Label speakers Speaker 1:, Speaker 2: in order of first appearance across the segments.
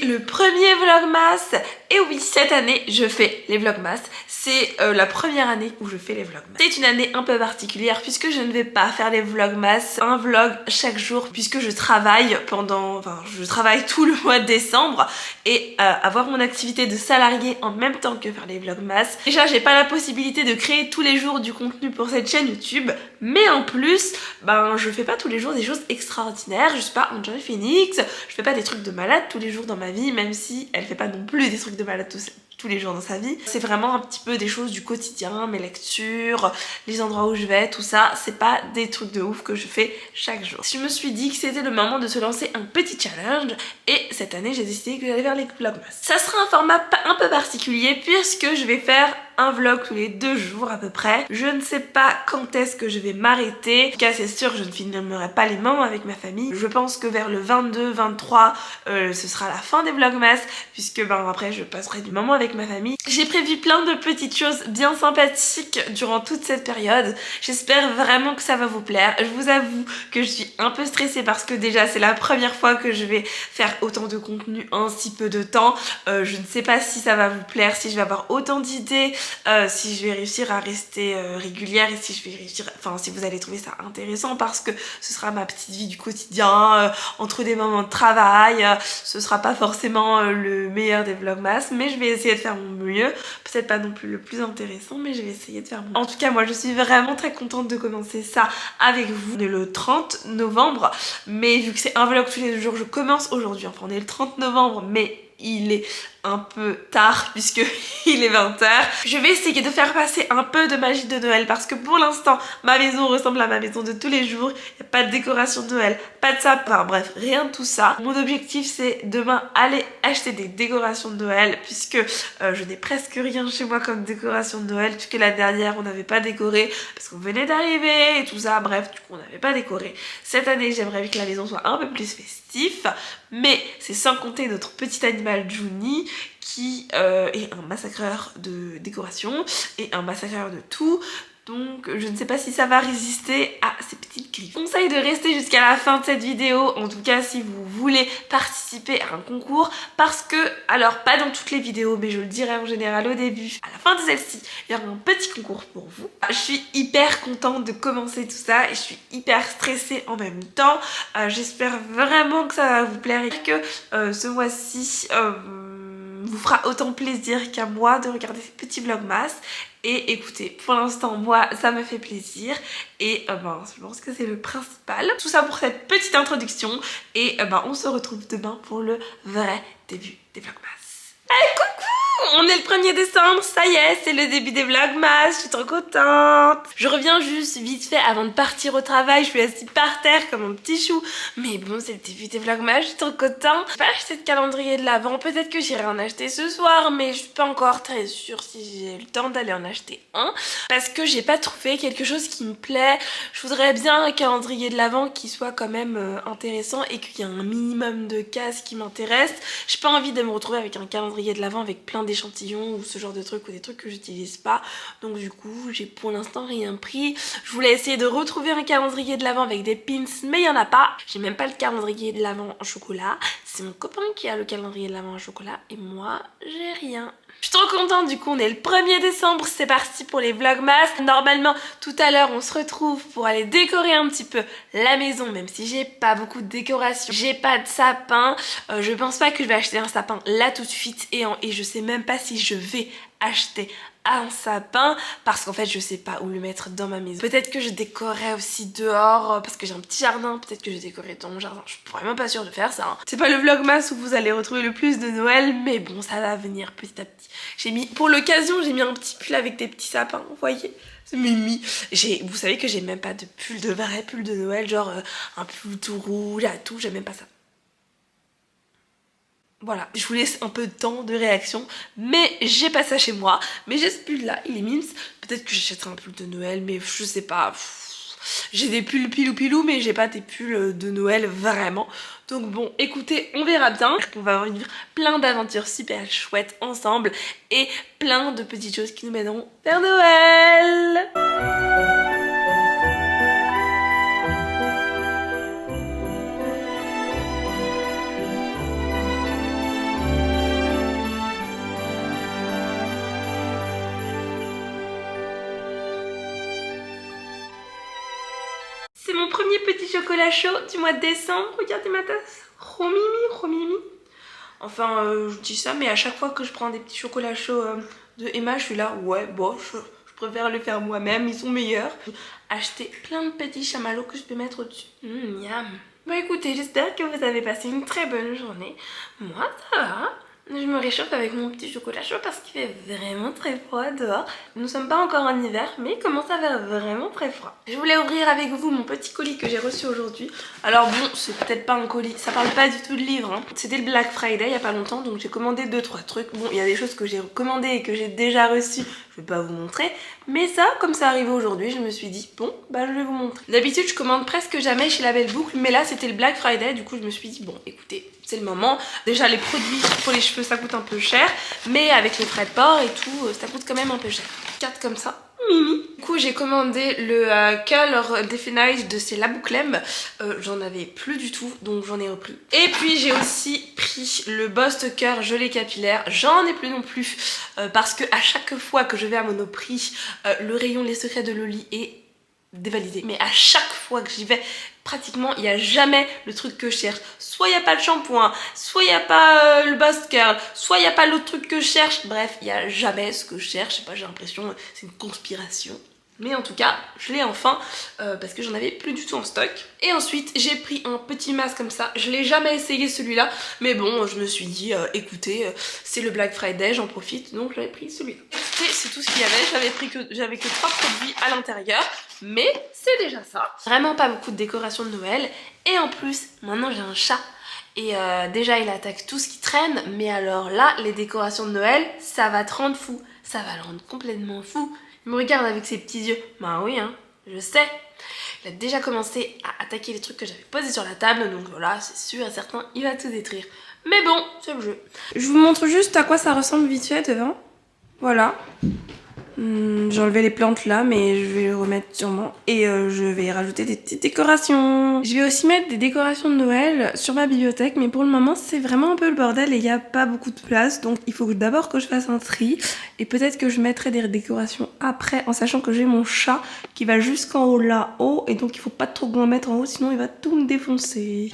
Speaker 1: Le premier vlogmas. Et oui, cette année je fais les vlogmas. C'est la première année où je fais les vlogmas. C'est une année un peu particulière puisque je ne vais pas faire les vlogmas, un vlog chaque jour, puisque je travaille je travaille tout le mois de décembre, et avoir mon activité de salarié en même temps que faire les vlogmas. Déjà, j'ai pas la possibilité de créer tous les jours du contenu pour cette chaîne YouTube, mais en plus, je fais pas tous les jours des choses extraordinaires. Je suis pas Enjoy Phoenix, je fais pas des trucs de malade tous les jours dans ma vie, même si elle fait pas non plus des trucs de malade tous les jours dans sa vie. C'est vraiment un petit peu des choses du quotidien, mes lectures, les endroits où je vais, tout ça. C'est pas des trucs de ouf que je fais chaque jour. Je me suis dit que c'était le moment de se lancer un petit challenge, et cette année j'ai décidé que j'allais faire les vlogmas. Ça sera un format un peu particulier puisque je vais faire un vlog tous les 2 jours à peu près. Je ne sais pas quand est-ce que je vais m'arrêter. En tout cas, c'est sûr, je ne filmerai pas les moments avec ma famille. Je pense que vers le 22-23, ce sera la fin des vlogmas, puisque après je passerai du moment avec ma famille. J'ai prévu plein de petites choses bien sympathiques durant toute cette période. J'espère vraiment que ça va vous plaire. Je vous avoue que je suis un peu stressée parce que déjà c'est la première fois que je vais faire autant de contenu en si peu de temps. Je ne sais pas si ça va vous plaire, si je vais avoir autant d'idées, si je vais réussir à rester régulière, et si je vais réussir, si vous allez trouver ça intéressant, parce que ce sera ma petite vie du quotidien, entre des moments de travail. Ce sera pas forcément le meilleur des vlogmas, mais je vais essayer de faire mon mieux. Peut-être pas non plus le plus intéressant, mais je vais essayer de faire mon mieux. En tout cas, moi je suis vraiment très contente de commencer ça avec vous. On est le 30 novembre, mais vu que c'est un vlog tous les 2 jours, je commence aujourd'hui. Enfin, on est le 30 novembre, mais il est un peu tard puisque il est 20h. Je vais essayer de faire passer un peu de magie de Noël, parce que pour l'instant ma maison ressemble à ma maison de tous les jours. Il n'y a pas de décoration de Noël, pas de sapin, bref, rien de tout ça. Mon objectif, c'est demain aller acheter des décorations de Noël, puisque je n'ai presque rien chez moi comme décoration de Noël, puisque la dernière on n'avait pas décoré parce qu'on venait d'arriver et tout ça. Bref, du coup on n'avait pas décoré. Cette année j'aimerais que la maison soit un peu plus festif, mais c'est sans compter notre petit animal Juni, qui est un massacreur de décoration et un massacreur de tout. Donc je ne sais pas si ça va résister à ces petites griffes. Je vous conseille de rester jusqu'à la fin de cette vidéo, en tout cas si vous voulez participer à un concours, parce que, alors pas dans toutes les vidéos, mais je le dirai en général au début, à la fin de celle-ci, il y aura un petit concours pour vous. Je suis hyper contente de commencer tout ça et je suis hyper stressée en même temps. J'espère vraiment que ça va vous plaire et que ce mois-ci vous fera autant plaisir qu'à moi de regarder ces petits vlogmas. Et écoutez, pour l'instant, moi, ça me fait plaisir. Et je pense que c'est le principal. Tout ça pour cette petite introduction. Et on se retrouve demain pour le vrai début des vlogmas. Hey, coucou! On est le 1er décembre, ça y est, c'est le début des vlogmas, je suis trop contente. Je reviens juste vite fait avant de partir au travail, je suis assise par terre comme un petit chou. Mais bon, c'est le début des vlogmas, je suis trop contente. J'ai pas acheté de calendrier de l'avent, peut-être que j'irai en acheter ce soir, mais je suis pas encore très sûre si j'ai le temps d'aller en acheter un. Parce que j'ai pas trouvé quelque chose qui me plaît. Je voudrais bien un calendrier de l'avent qui soit quand même intéressant et qu'il y ait un minimum de cases qui m'intéressent. J'ai pas envie de me retrouver avec un calendrier de l'avent avec plein d'échantillons ou ce genre de trucs, ou des trucs que j'utilise pas. Donc du coup j'ai pour l'instant rien pris. Je voulais essayer de retrouver un calendrier de l'avent avec des pins, mais il y en a pas. J'ai même pas le calendrier de l'avent en chocolat. C'est mon copain qui a le calendrier de l'avent en chocolat et moi j'ai rien. Je suis trop contente, du coup on est le 1er décembre, c'est parti pour les vlogmas. Normalement tout à l'heure on se retrouve pour aller décorer un petit peu la maison, même si j'ai pas beaucoup de décoration. J'ai pas de sapin, je pense pas que je vais acheter un sapin là tout de suite, et je sais même pas si je vais acheter un sapin parce qu'en fait je sais pas où le mettre dans ma maison. Peut-être que je décorerai aussi dehors parce que j'ai un petit jardin, peut-être que je décorerai dans mon jardin, je suis vraiment pas sûre de faire ça hein. C'est pas le vlogmas où vous allez retrouver le plus de Noël, mais bon ça va venir petit à petit. J'ai mis, pour l'occasion j'ai mis un petit pull avec des petits sapins, vous voyez, c'est Mimi. Vous savez que j'ai même pas de pull, de vrai pull de Noël, genre un pull tout rouge à tout, j'ai même pas ça. Voilà, je vous laisse un peu de temps de réaction, mais j'ai pas ça chez moi. Mais j'ai ce pull là, il est mimes. Peut-être que j'achèterai un pull de Noël, mais je sais pas. J'ai des pulls pilou mais j'ai pas des pulls de Noël vraiment. Donc bon, écoutez, on verra bien. On va vivre plein d'aventures super chouettes ensemble et plein de petites choses qui nous mèneront vers Noël. premier petit chocolat chaud du mois de décembre. Regardez ma tasse. Romimi. Enfin, je dis ça, mais à chaque fois que je prends des petits chocolats chauds de Emma, je suis là, ouais, bon, je préfère les faire moi-même, ils sont meilleurs. Acheter plein de petits chamallows que je peux mettre au-dessus. Miam. Bon écoutez, j'espère que vous avez passé une très bonne journée. Moi, ça va. Je me réchauffe avec mon petit chocolat chaud parce qu'il fait vraiment très froid dehors. Nous ne sommes pas encore en hiver, mais il commence à faire vraiment très froid. Je voulais ouvrir avec vous mon petit colis que j'ai reçu aujourd'hui. Alors bon, c'est peut-être pas un colis, ça parle pas du tout de livre, hein. C'était le Black Friday il y a pas longtemps, donc j'ai commandé 2-3 trucs. Bon, il y a des choses que j'ai commandées et que j'ai déjà reçues, je vais pas vous montrer. Mais ça, comme ça arrivait aujourd'hui, je me suis dit, bon, bah je vais vous montrer. D'habitude, je commande presque jamais chez La Belle Boucle, mais là c'était le Black Friday, du coup je me suis dit, bon, écoutez, c'est le moment. Déjà les produits pour les cheveux ça coûte un peu cher, mais avec les frais de port et tout, ça coûte quand même un peu cher. Carte comme ça. Mimi. Du coup j'ai commandé le Color Definition de chez La Bouclem. J'en avais plus du tout, donc j'en ai repris. Et puis j'ai aussi pris le Boss Cœur gelé capillaire. J'en ai plus non plus parce que à chaque fois que je vais à Monoprix, le rayon Les Secrets de Loli est dévalidé. Mais à chaque fois que j'y vais, pratiquement il n'y a jamais le truc que je cherche. Soit il n'y a pas le shampoing, soit il n'y a pas le Boss Curl, soit il n'y a pas l'autre truc que je cherche. Bref, il n'y a jamais ce que je cherche. Je sais pas, j'ai l'impression c'est une conspiration. Mais en tout cas, je l'ai enfin parce que j'en avais plus du tout en stock. Et ensuite, j'ai pris un petit masque comme ça. Je l'ai jamais essayé celui-là, mais bon, je me suis dit, écoutez, c'est le Black Friday, j'en profite, donc j'avais pris celui-là. Écoutez, c'est tout ce qu'il y avait. J'avais que 3 produits à l'intérieur, mais c'est déjà ça. Vraiment pas beaucoup de décoration de Noël. Et en plus, maintenant j'ai un chat. Et déjà, il attaque tout ce qui traîne, mais alors là, les décorations de Noël, ça va te rendre fou. Ça va le rendre complètement fou. Il me regarde avec ses petits yeux. Bah oui, hein, je sais. Il a déjà commencé à attaquer les trucs que j'avais posés sur la table, donc voilà, c'est sûr et certain, il va tout détruire. Mais bon, c'est le jeu. Je vous montre juste à quoi ça ressemble vite fait devant. Voilà. J'ai enlevé les plantes là, mais je vais les remettre sûrement. Et je vais rajouter des petites décorations. Je vais aussi mettre des décorations de Noël sur ma bibliothèque, mais pour le moment c'est vraiment un peu le bordel et il n'y a pas beaucoup de place. Donc il faut d'abord que je fasse un tri. Et peut-être que je mettrai des décorations après, en sachant que j'ai mon chat qui va jusqu'en haut là-haut. Et donc il faut pas trop en mettre en haut, sinon il va tout me défoncer.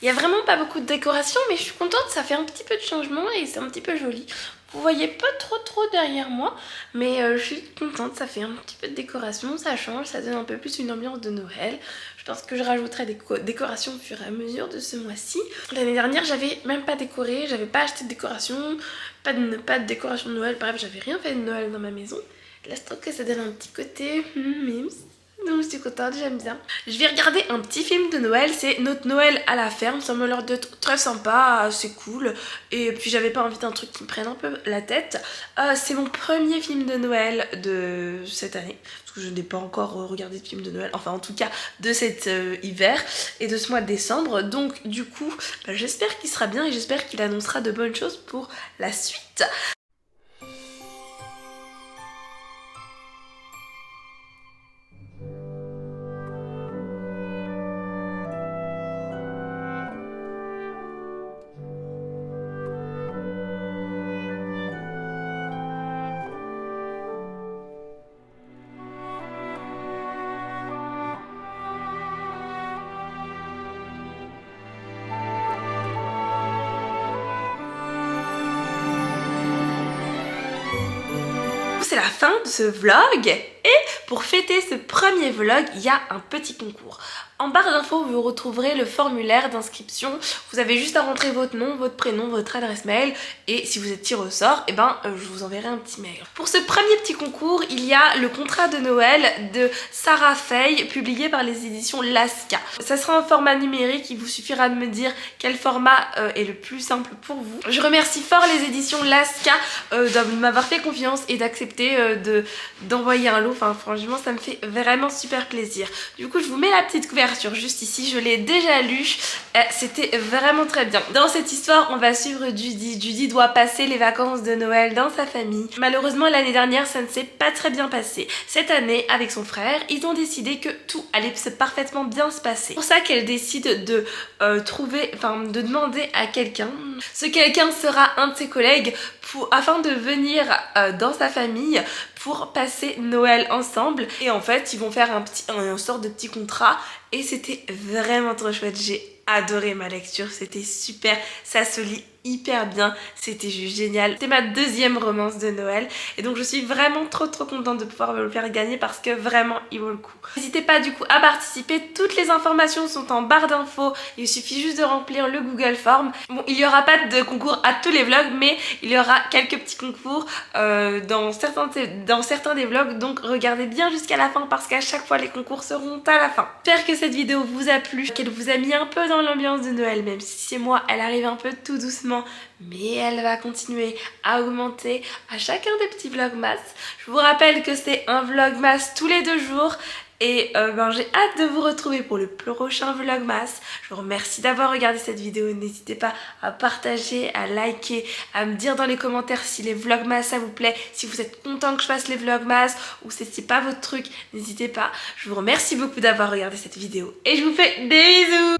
Speaker 1: Il n'y a vraiment pas beaucoup de décoration, mais je suis contente, ça fait un petit peu de changement et c'est un petit peu joli. Vous voyez pas trop derrière moi, mais je suis contente, ça fait un petit peu de décoration, ça change, ça donne un peu plus une ambiance de Noël. Je pense que je rajouterai des décorations au fur et à mesure de ce mois-ci. L'année dernière, j'avais même pas décoré, j'avais pas acheté de décoration, pas de décoration de Noël, bref, j'avais rien fait de Noël dans ma maison. Là, je trouve que ça donne un petit côté mimes. Donc je suis contente, j'aime bien. Je vais regarder un petit film de Noël, c'est Notre Noël à la ferme. Ça m'a l'air d'être très sympa, c'est cool. Et puis j'avais pas envie d'un truc qui me prenne un peu la tête. C'est mon premier film de Noël de cette année. Parce que je n'ai pas encore regardé de film de Noël. Enfin en tout cas de cet hiver et de ce mois de décembre. Donc du coup j'espère qu'il sera bien et j'espère qu'il annoncera de bonnes choses pour la suite. C'est la fin de ce vlog et pour fêter ce premier vlog, il y a un petit concours. En barre d'infos, vous retrouverez le formulaire d'inscription. Vous avez juste à rentrer votre nom, votre prénom, votre adresse mail et si vous êtes tiré au sort, je vous enverrai un petit mail. Pour ce premier petit concours, il y a le contrat de Noël de Sarah Fay, publié par les éditions Lasca. Ça sera en format numérique, il vous suffira de me dire quel format est le plus simple pour vous. Je remercie fort les éditions Lasca de m'avoir fait confiance et d'accepter d'envoyer un lot. Enfin franchement ça me fait vraiment super plaisir. Du coup je vous mets la petite couverture juste ici, je l'ai déjà lu, c'était vraiment très bien. Dans cette histoire on va suivre Judy. Judy doit passer les vacances de Noël dans sa famille. Malheureusement l'année dernière ça ne s'est pas très bien passé. Cette année avec son frère ils ont décidé que tout allait parfaitement bien se passer. C'est pour ça qu'elle décide de de demander à quelqu'un. Ce quelqu'un sera un de ses collègues afin de venir dans sa famille pour passer Noël ensemble. Et en fait ils vont faire une sorte de petit contrat et c'était vraiment trop chouette. J'ai adoré ma lecture, c'était super, ça se lit hyper bien, c'était juste génial. C'était ma deuxième romance de Noël et donc je suis vraiment trop contente de pouvoir me le faire gagner parce que vraiment il vaut le coup. N'hésitez pas du coup à participer, toutes les informations sont en barre d'infos, il suffit juste de remplir le Google Form. Bon, il n'y aura pas de concours à tous les vlogs mais il y aura quelques petits concours dans certains des vlogs, donc regardez bien jusqu'à la fin parce qu'à chaque fois les concours seront à la fin. J'espère que cette vidéo vous a plu, qu'elle vous a mis un peu dans l'ambiance de Noël, même si c'est moi, elle arrive un peu tout doucement mais elle va continuer à augmenter à chacun des petits vlogmas. Je vous rappelle que c'est un vlogmas tous les 2 jours et j'ai hâte de vous retrouver pour le prochain vlogmas. Je vous remercie d'avoir regardé cette vidéo, n'hésitez pas à partager, à liker, à me dire dans les commentaires si les vlogmas ça vous plaît, si vous êtes content que je fasse les vlogmas ou si c'est pas votre truc, n'hésitez pas. Je vous remercie beaucoup d'avoir regardé cette vidéo et je vous fais des bisous.